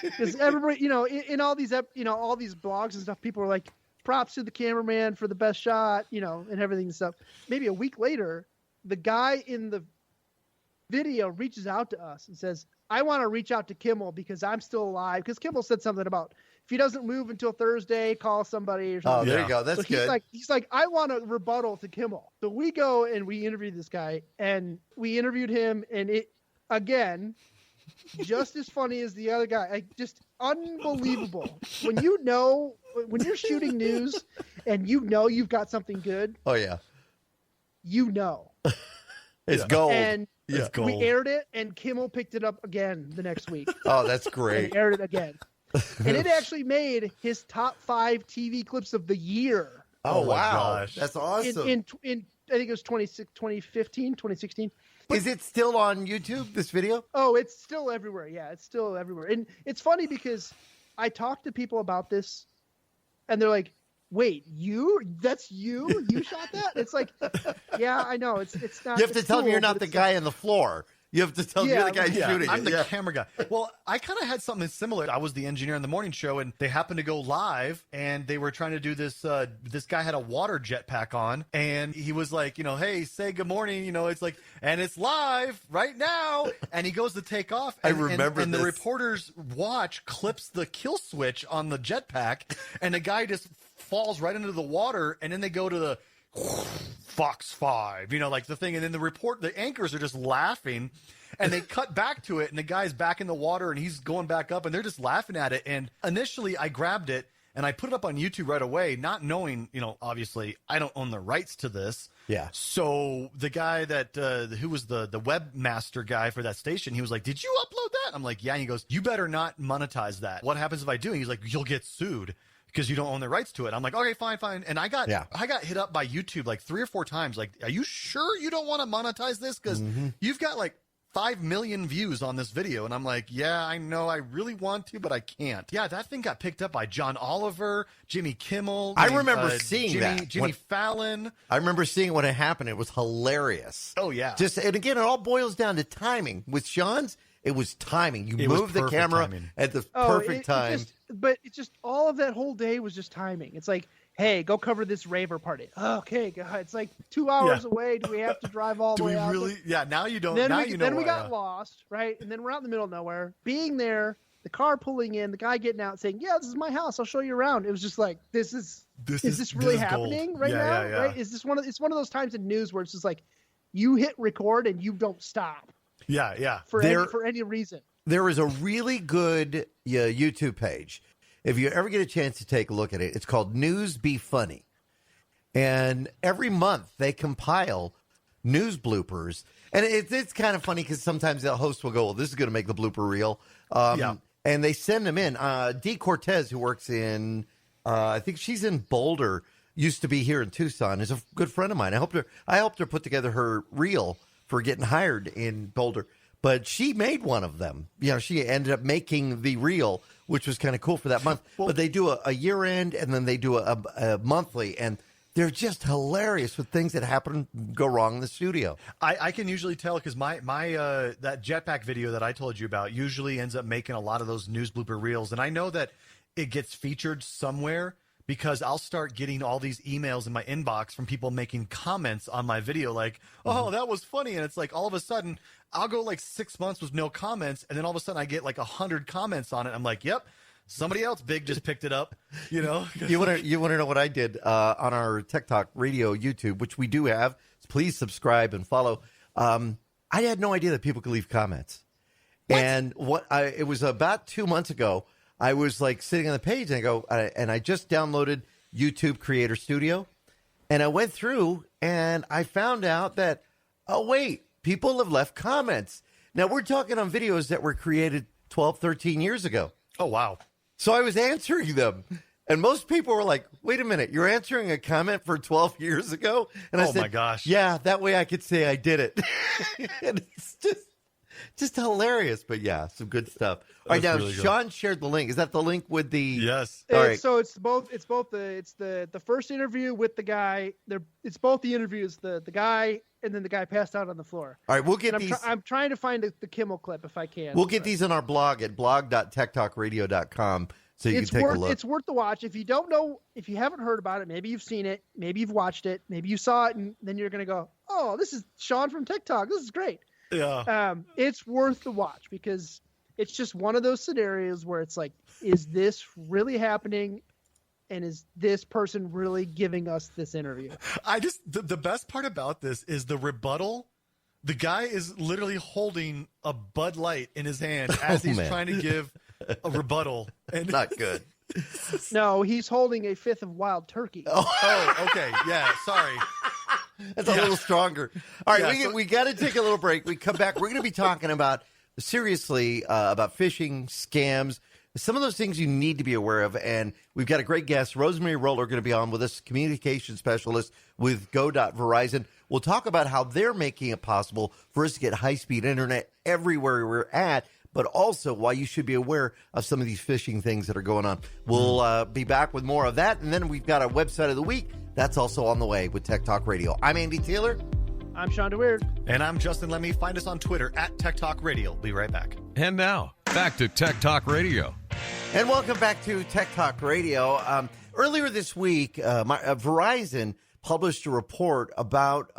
Because everybody, in all these, all these blogs and stuff, people are like, props to the cameraman for the best shot, and everything and stuff. Maybe a week later, the guy in the video reaches out to us and says, I want to reach out to Kimmel because I'm still alive. Because Kimmel said something about if he doesn't move until Thursday, call somebody or something. Oh, there Yeah. you go. That's So good. he's like, I want a rebuttal to Kimmel. So we go and we interview this guy, and we interviewed him, and it, again, just as funny as the other guy. Just unbelievable. When you're shooting news and you've got something good, Oh yeah, it's Yeah. gold. and It's gold. we aired it, and Kimmel picked it up again the next week. Oh, that's And great. aired it again. And it actually made his top 5 TV clips of the year. Oh my wow, gosh. that's awesome. In I think it was 2015, 2016. Is it still on YouTube, this video? Oh, it's still everywhere. Yeah, it's still everywhere. And it's funny because I talk to people about this and they're like, wait, that's you? You shot that? It's like, yeah, I know. It's not. You have to tell me you're not the guy on the floor. You have to tell me you're the guy shooting. I'm the camera guy. Well, I kind of had something similar. I was the engineer in the morning show, and they happened to go live, and they were trying to do this. This guy had a water jetpack on, and he was like, hey, say good morning. It's like, and it's live right now. And he goes to take off. And, I remember and this. the reporter's watch clips the kill switch on the jetpack, and the guy just falls right into the water, and then they go to the Fox 5, like the thing. And then the anchors are just laughing, and they cut back to it, and the guy's back in the water, and he's going back up, and they're just laughing at it. And initially I grabbed it, and I put it up on YouTube right away, not knowing, obviously I don't own the rights to this. Yeah. So the guy that who was the webmaster guy for that station, he was like, "Did you upload that?" I'm like, "Yeah." And he goes, "You better not monetize that. What happens if I do?" And he's like, "You'll get sued because you don't own the rights to it." I'm like, "Okay, fine." And I got hit up by YouTube like 3 or 4 times. Like, "Are you sure you don't want to monetize this? Because you've got like 5 million views on this video." And I'm like, "Yeah, I know. I really want to, but I can't." Yeah, that thing got picked up by John Oliver, Jimmy Kimmel. I remember seeing that. Jimmy Fallon. I remember seeing when it happened. It was hilarious. Oh, yeah. And again, it all boils down to timing. With Shawn's, it was timing. You moved the camera at the perfect time. But it's just all of that whole day was just timing. It's like, hey, go cover this raver party. Okay, God, it's like 2 hours away. Do we have to drive all the way out? Do we really? Yeah, now you don't. Then we got lost, right? And then we're out in the middle of nowhere. Being there, the car pulling in, the guy getting out saying, "Yeah, this is my house. I'll show you around." It was just like, is this really happening right now? Yeah. Right? Is this it's one of those times in news where it's just like, you hit record and you don't stop. Yeah. For any reason. There is a really good YouTube page. If you ever get a chance to take a look at it, it's called News Be Funny. And every month they compile news bloopers. And it's kind of funny because sometimes the host will go, "Well, this is going to make the blooper reel." And they send them in. Dee Cortez, who works in, I think she's in Boulder, used to be here in Tucson, is a good friend of mine. I helped her put together her reel for getting hired in Boulder. But she made one of them. She ended up making the reel, which was kind of cool for that month. But they do a year-end, and then they do a monthly, and they're just hilarious with things that go wrong in the studio. I can usually tell because my that jetpack video that I told you about usually ends up making a lot of those news blooper reels, and I know that it gets featured somewhere because I'll start getting all these emails in my inbox from people making comments on my video like, "Oh, that was funny," and it's like all of a sudden I'll go like 6 months with no comments, and then all of a sudden I get like 100 comments on it. I'm like, "Yep, somebody else big just picked it up." You want to know what I did on our Tech Talk Radio YouTube, which we do have. Please subscribe and follow. I had no idea that people could leave comments. What? And it was about 2 months ago. I was like sitting on the page and I just downloaded YouTube Creator Studio, and I went through and I found out that, oh wait, people have left comments. Now we're talking on videos that were created 12, 13 years ago. Oh, wow. So I was answering them, and most people were like, "Wait a minute, you're answering a comment for 12 years ago?" And I said, my gosh. Yeah, that way I could say I did it. And it's just hilarious, but yeah, some good stuff. All right, now really Shawn shared the link. Is that the link with the? Yes. All right. So it's both the first interview with the guy. It's both the interviews, the guy and then the guy passed out on the floor. All right, we'll get these. I'm trying to find the Kimmel clip if I can. We'll get these on our blog at blog.techtalkradio.com so you can take a look. It's worth the watch. If you don't know, if you haven't heard about it, maybe you've seen it, maybe you've watched it, maybe you saw it, and then you're going to go, "Oh, this is Shawn from Tech Talk. This is great." Yeah. It's worth the watch because it's just one of those scenarios where it's like, is this really happening? And is this person really giving us this interview? The best part about this is the rebuttal. The guy is literally holding a Bud Light in his hand as he's trying to give a rebuttal. And not good. No, he's holding a fifth of wild turkey. Oh, okay. Yeah, sorry. That's a little stronger. All right, we got to take a little break. We come back. We're going to be talking about, seriously, about phishing, scams, some of those things you need to be aware of. And we've got a great guest, Rosemary Roller, going to be on with us, communication specialist with Go.Verizon. We'll talk about how they're making it possible for us to get high-speed internet everywhere we're at, but also why you should be aware of some of these phishing things that are going on. We'll be back with more of that. And then we've got our website of the week. That's also on the way with Tech Talk Radio. I'm Andy Taylor. I'm Shawn DeWeerd. And I'm Justin Lemme. Find us on Twitter at Tech Talk Radio. Be right back. And now, back to Tech Talk Radio. And welcome back to Tech Talk Radio. Earlier this week, Verizon published a report about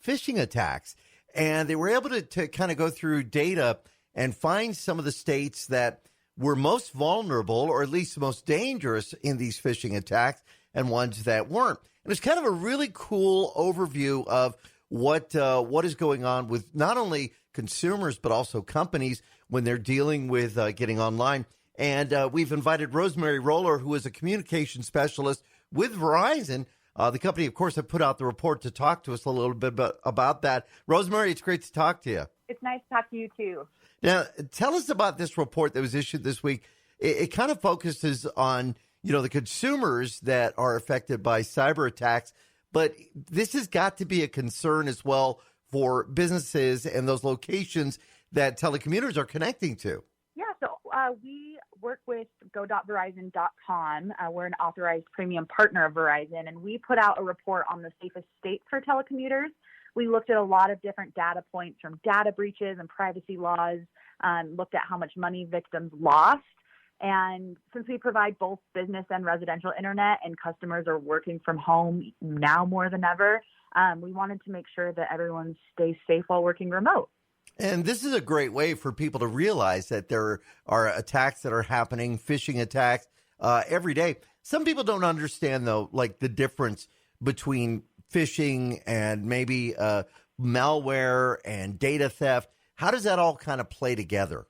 phishing attacks. And they were able to kind of go through data and find some of the states that were most vulnerable, or at least most dangerous in these phishing attacks, and ones that weren't. And it's kind of a really cool overview of what is going on with not only consumers, but also companies when they're dealing with getting online. And we've invited Rosemary Roller, who is a communication specialist with Verizon. The company, of course, have put out the report to talk to us a little bit about that. Rosemary, it's great to talk to you. It's nice to talk to you, too. Now, tell us about this report that was issued this week. It kind of focuses on, the consumers that are affected by cyber attacks, but this has got to be a concern as well for businesses and those locations that telecommuters are connecting to. Yeah, so we work with Go.Verizon.com. We're an authorized premium partner of Verizon, and we put out a report on the safest states for telecommuters. We looked at a lot of different data points from data breaches and privacy laws, looked at how much money victims lost. And since we provide both business and residential internet and customers are working from home now more than ever, we wanted to make sure that everyone stays safe while working remote. And this is a great way for people to realize that there are attacks that are happening, phishing attacks every day. Some people don't understand, though, like the difference between phishing and maybe malware and data theft. How does that all kind of play together?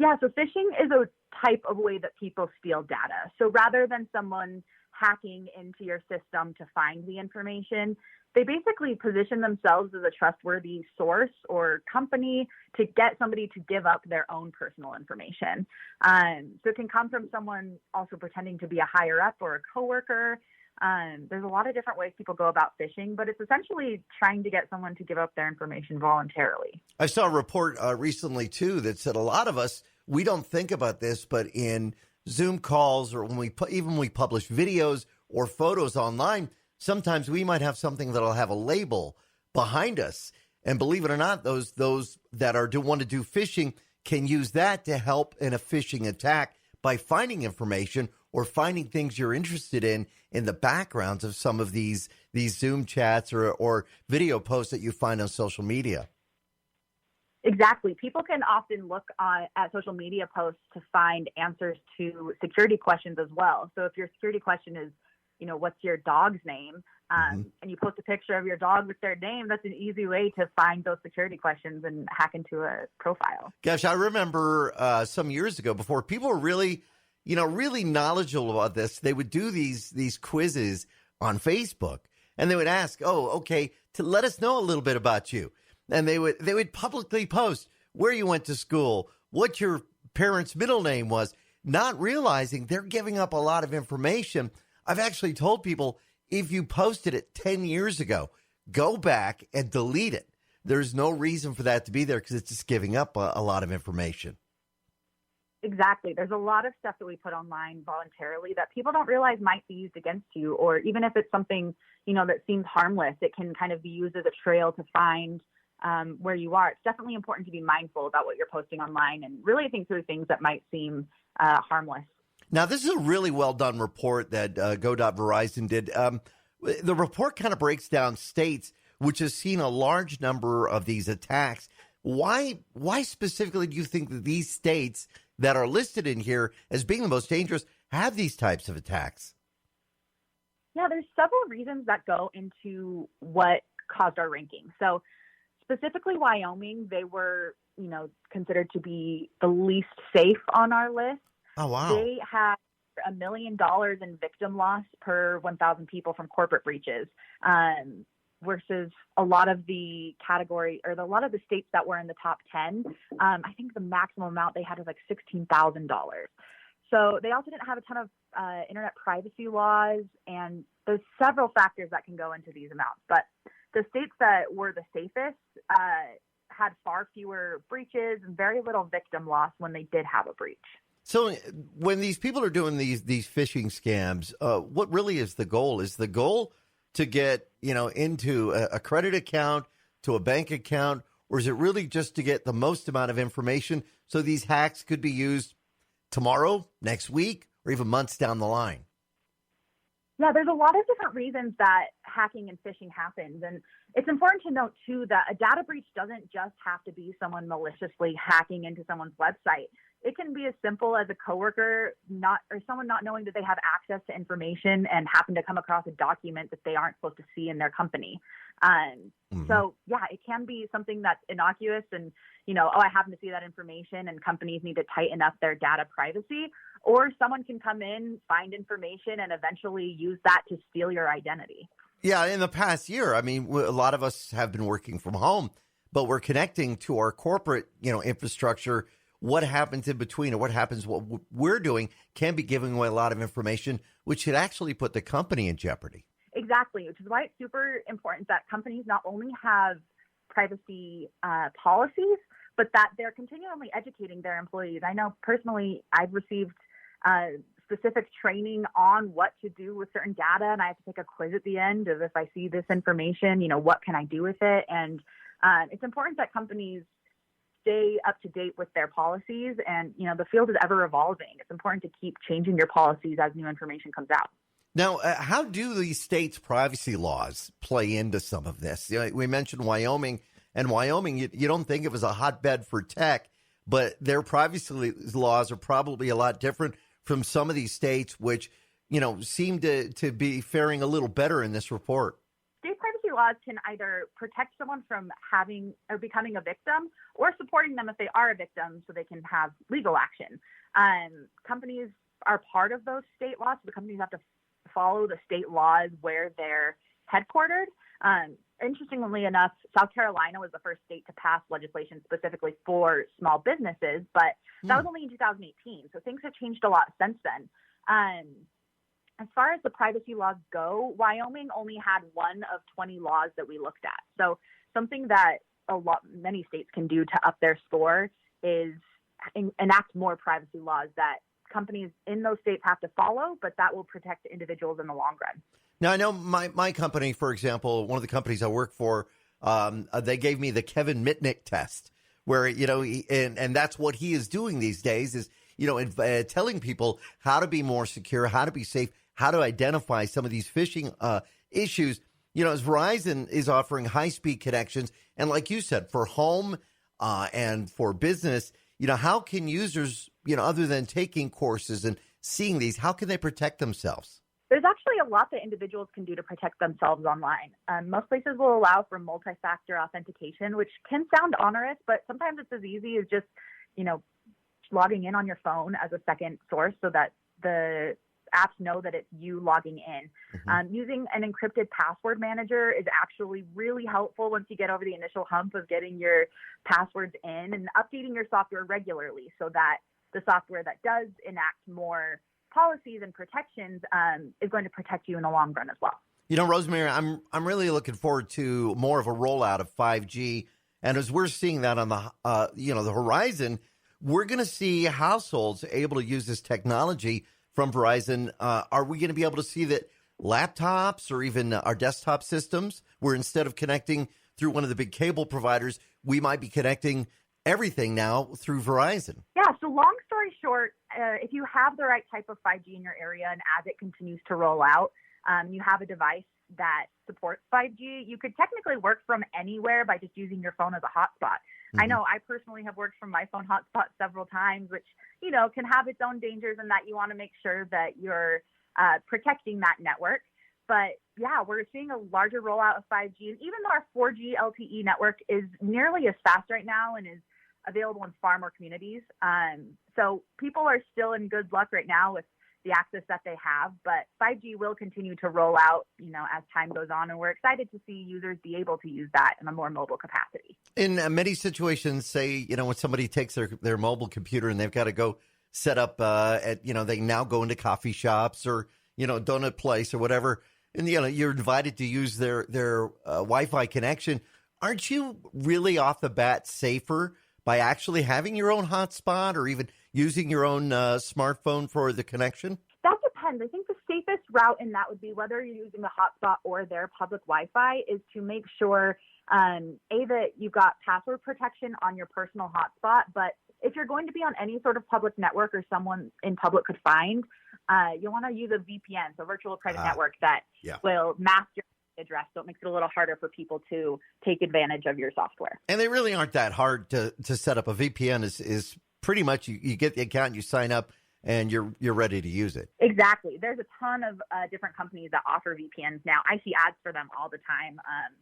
Yeah, so phishing is a type of way that people steal data. So rather than someone hacking into your system to find the information, they basically position themselves as a trustworthy source or company to get somebody to give up their own personal information. So it can come from someone also pretending to be a higher up or a coworker. There's a lot of different ways people go about phishing, but it's essentially trying to get someone to give up their information voluntarily. I saw a report recently, too, that said a lot of us, we don't think about this, but in Zoom calls or when we publish videos or photos online, sometimes we might have something that'll have a label behind us. And believe it or not, those that want to do phishing can use that to help in a phishing attack by finding information or finding things you're interested in the backgrounds of some of these Zoom chats or video posts that you find on social media. Exactly. People can often look at social media posts to find answers to security questions as well. So if your security question is, what's your dog's name? And you post a picture of your dog with their name, that's an easy way to find those security questions and hack into a profile. Gosh, I remember some years ago, before people were really knowledgeable about this, they would do these quizzes on Facebook, and they would ask, to let us know a little bit about you. And they would publicly post where you went to school, what your parents' middle name was, not realizing they're giving up a lot of information. I've actually told people, if you posted it 10 years ago, go back and delete it. There's no reason for that to be there because it's just giving up a lot of information. Exactly. There's a lot of stuff that we put online voluntarily that people don't realize might be used against you, or even if it's something, that seems harmless, it can kind of be used as a trail to find where you are. It's definitely important to be mindful about what you're posting online and really think through things that might seem harmless. Now, this is a really well-done report that Go.Verizon did. The report kind of breaks down states which has seen a large number of these attacks. Why specifically do you think that these states that are listed in here as being the most dangerous have these types of attacks? Yeah, there's several reasons that go into what caused our ranking. So specifically Wyoming, they were, considered to be the least safe on our list. Oh, wow. They had $1 million in victim loss per 1,000 people from corporate breaches. versus a lot of the category or a lot of the states that were in the top 10. I think the maximum amount they had was like $16,000. So they also didn't have a ton of internet privacy laws, and there's several factors that can go into these amounts. But the states that were the safest had far fewer breaches and very little victim loss when they did have a breach. So when these people are doing these phishing scams, what really is the goal? Is the goal to get, into a credit account, to a bank account, or is it really just to get the most amount of information so these hacks could be used tomorrow, next week, or even months down the line? Yeah, there's a lot of different reasons that hacking and phishing happens. And it's important to note, too, that a data breach doesn't just have to be someone maliciously hacking into someone's website. It can be as simple as a coworker someone not knowing that they have access to information and happen to come across a document that they aren't supposed to see in their company. So, yeah, it can be something that's innocuous and, I happen to see that information and companies need to tighten up their data privacy. Or someone can come in, find information, and eventually use that to steal your identity. Yeah, in the past year, a lot of us have been working from home, but we're connecting to our corporate, infrastructure. What happens in between, or what happens, what we're doing can be giving away a lot of information, which could actually put the company in jeopardy. Exactly, which is why it's super important that companies not only have privacy policies, but that they're continually educating their employees. I know personally, I've received specific training on what to do with certain data, and I have to take a quiz at the end of if I see this information, what can I do with it? And it's important that companies stay up to date with their policies, and the field is ever evolving. It's important to keep changing your policies as new information comes out. Now, how do these states' privacy laws play into some of this? We mentioned Wyoming, and Wyoming, you don't think it was a hotbed for tech, but their privacy laws are probably a lot different from some of these states, which, seem to be faring a little better in this report. State privacy laws can either protect someone from having or becoming a victim, or supporting them if they are a victim so they can have legal action. Companies are part of those state laws. So the companies have to follow the state laws where they're headquartered. Interestingly enough, South Carolina was the first state to pass legislation specifically for small businesses, but that was only in 2018. So things have changed a lot since then. As far as the privacy laws go, Wyoming only had one of 20 laws that we looked at. So something that many states can do to up their score is enact more privacy laws that companies in those states have to follow, but that will protect individuals in the long run. Now, I know my company, for example, one of the companies I work for, they gave me the Kevin Mitnick test, where, and that's what he is doing these days is, telling people how to be more secure, how to be safe, how to identify some of these phishing issues. As Verizon is offering high-speed connections, and like you said, for home and for business, how can users, other than taking courses and seeing these, how can they protect themselves? There's actually a lot that individuals can do to protect themselves online. Most places will allow for multi-factor authentication, which can sound onerous, but sometimes it's as easy as just, logging in on your phone as a second source so that the apps know that it's you logging in. Using an encrypted password manager is actually really helpful once you get over the initial hump of getting your passwords in, and updating your software regularly so that the software that does enact more policies and protections is going to protect you in the long run as well. Rosemary, I'm really looking forward to more of a rollout of 5G, and as we're seeing that on the the horizon, we're going to see households able to use this technology from Verizon. Are we going to be able to see that laptops or even our desktop systems, where instead of connecting through one of the big cable providers, we might be connecting everything now through Verizon? Yeah. So long story short, if you have the right type of 5G in your area, and as it continues to roll out, you have a device that supports 5G, you could technically work from anywhere by just using your phone as a hotspot. I know I personally have worked from my phone hotspot several times, which, can have its own dangers in that you want to make sure that you're protecting that network. But yeah, we're seeing a larger rollout of 5G. And even though our 4G LTE network is nearly as fast right now and is available in far more communities, so people are still in good luck right now with the access that they have. But 5G will continue to roll out, as time goes on, and we're excited to see users be able to use that in a more mobile capacity. In many situations, say, when somebody takes their mobile computer and they've got to go set up they now go into coffee shops or, donut place or whatever, and, you're invited to use their Wi-Fi connection. Aren't you really off the bat safer by actually having your own hotspot or even using your own smartphone for the connection? That depends. I think the safest route in that would be whether you're using a hotspot or their public Wi-Fi is to make sure, that you've got password protection on your personal hotspot. But if you're going to be on any sort of public network or someone in public could find, you want to use a VPN, so virtual private network that will mask your address, so it makes it a little harder for people to take advantage of your software. And they really aren't that hard to set up. A VPN is pretty much you get the account, you sign up, and you're ready to use it. They There's a ton of different companies that offer VPNs now. I see ads for them all the time.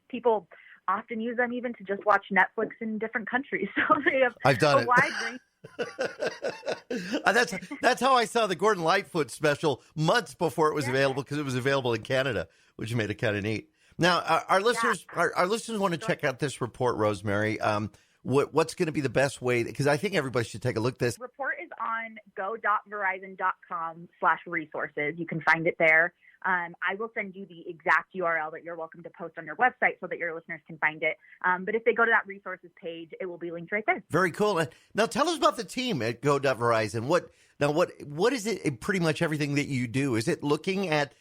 People often use them even to just watch Netflix in different countries. So they have I've done a wide range. That's how I saw the Gordon Lightfoot special months before it was available, because it was available in Canada, which made it kind of neat. Now, our listeners want to check out this report, Rosemary. What's going to be the best way? Because I think everybody should take a look at this. Report is on go.verizon.com/resources. You can find it there. I will send you the exact URL that you're welcome to post on your website so that your listeners can find it. But if they go to that resources page, it will be linked right there. Very cool. Now tell us about the team at Go.Verizon. What is it? Pretty much everything that you do. Is it looking at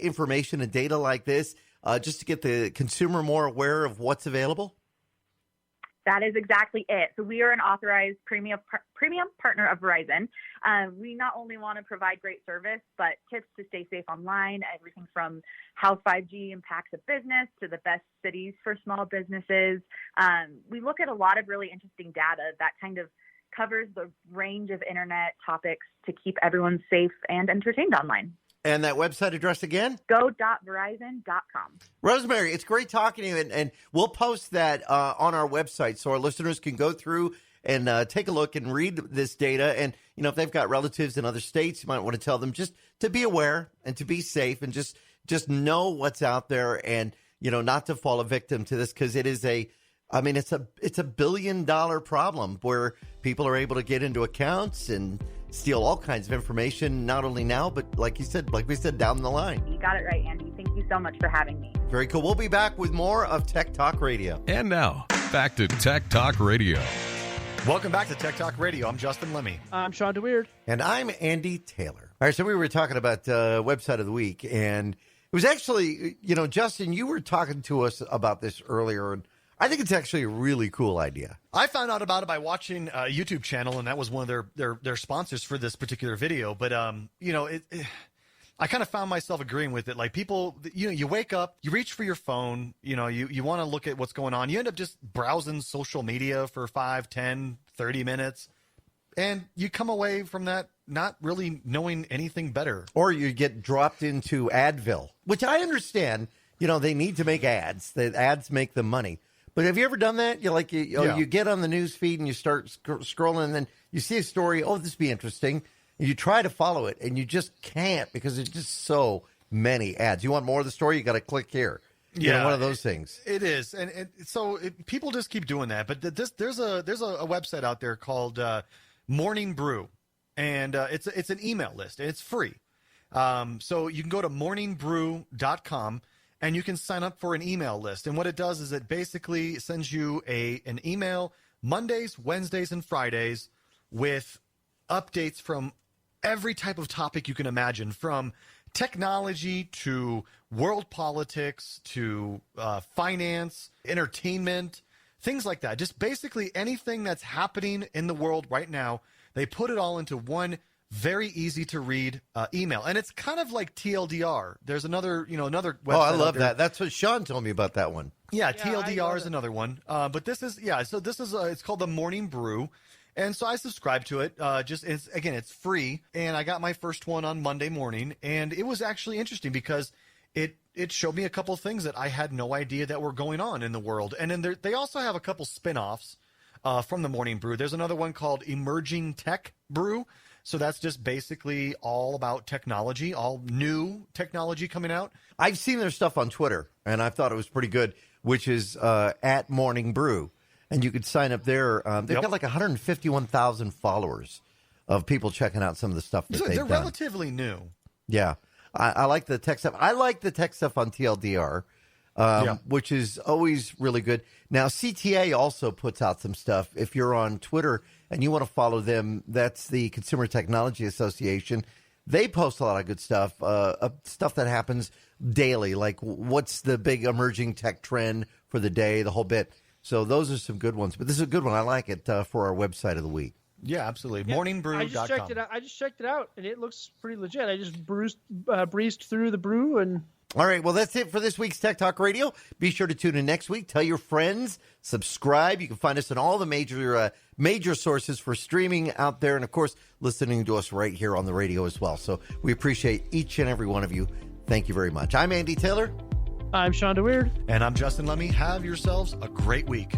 information and data like this just to get the consumer more aware of what's available? That is exactly it. So we are an authorized premium partner of Verizon. We not only want to provide great service, but tips to stay safe online, everything from how 5G impacts a business to the best cities for small businesses. We look at a lot of really interesting data that kind of covers the range of internet topics to keep everyone safe and entertained online. And that website address again? Go.Verizon.com. Rosemary, it's great talking to you, and we'll post that on our website so our listeners can go through and take a look and read this data. And, if they've got relatives in other states, you might want to tell them just to be aware and to be safe and just know what's out there and, not to fall a victim to this, because it's a $1 billion problem where people are able to get into accounts and steal all kinds of information, not only now, but like we said, down the line. You got it right, Andy. Thank you so much for having me. Very cool. We'll be back with more of Tech Talk Radio. And now, back to Tech Talk Radio. Welcome back to Tech Talk Radio. I'm Justin Lemme. I'm Shawn DeWeerd. And I'm Andy Taylor. All right, so we were talking about website of the week, and it was actually, Justin, you were talking to us about this earlier, and I think it's actually a really cool idea. I found out about it by watching a YouTube channel, and that was one of their sponsors for this particular video. But, I kind of found myself agreeing with it. Like, people, you wake up, you reach for your phone, you want to look at what's going on. You end up just browsing social media for 5, 10, 30 minutes, and you come away from that not really knowing anything better. Or you get dropped into Advil, which I understand, they need to make ads. The ads make them money. But have you ever done that? You get on the news feed and you start scrolling, and then you see a story. Oh, this would be interesting. And you try to follow it, and you just can't because there's just so many ads. You want more of the story? You got to click here. One of those things. It is, so people just keep doing that. But there's a website out there called Morning Brew, and it's an email list, and it's free. So you can go to morningbrew.com. And you can sign up for an email list. And what it does is it basically sends you an email Mondays, Wednesdays, and Fridays with updates from every type of topic you can imagine, from technology to world politics to finance, entertainment, things like that. Just basically anything that's happening in the world right now, they put it all into one very easy to read email, and it's kind of like TLDR. There's another website. Oh, I love that. That's what Shawn told me about that one. Yeah, TLDR is another one. But this is So this is it's called the Morning Brew, and so I subscribe to it. It's free, and I got my first one on Monday morning, and it was actually interesting because it showed me a couple of things that I had no idea that were going on in the world, and then they also have a couple spin-offs from the Morning Brew. There's another one called Emerging Tech Brew. So that's just basically all about technology, all new technology coming out. I've seen their stuff on Twitter, and I thought it was pretty good, which is at Morning Brew. And you could sign up there. They've got like 151,000 followers of people checking out some of the stuff that they've done. They're relatively new. Yeah. I like the tech stuff. I like the tech stuff on TLDR, which is always really good. Now, CTA also puts out some stuff. If you're on Twitter and you want to follow them, that's the Consumer Technology Association. They post a lot of good stuff, stuff that happens daily, like what's the big emerging tech trend for the day, the whole bit. So those are some good ones. But this is a good one. I like it for our website of the week. Yeah, absolutely. Yeah, Morningbrew.com. I just checked it out, and it looks pretty legit. I just breezed through the brew, and all right. Well, that's it for this week's Tech Talk Radio. Be sure to tune in next week. Tell your friends. Subscribe. You can find us on all the major sources for streaming out there, and of course, listening to us right here on the radio as well. So we appreciate each and every one of you. Thank you very much. I'm Andy Taylor. I'm Shawn DeWeerd. And I'm Justin Lemme. Have yourselves a great week.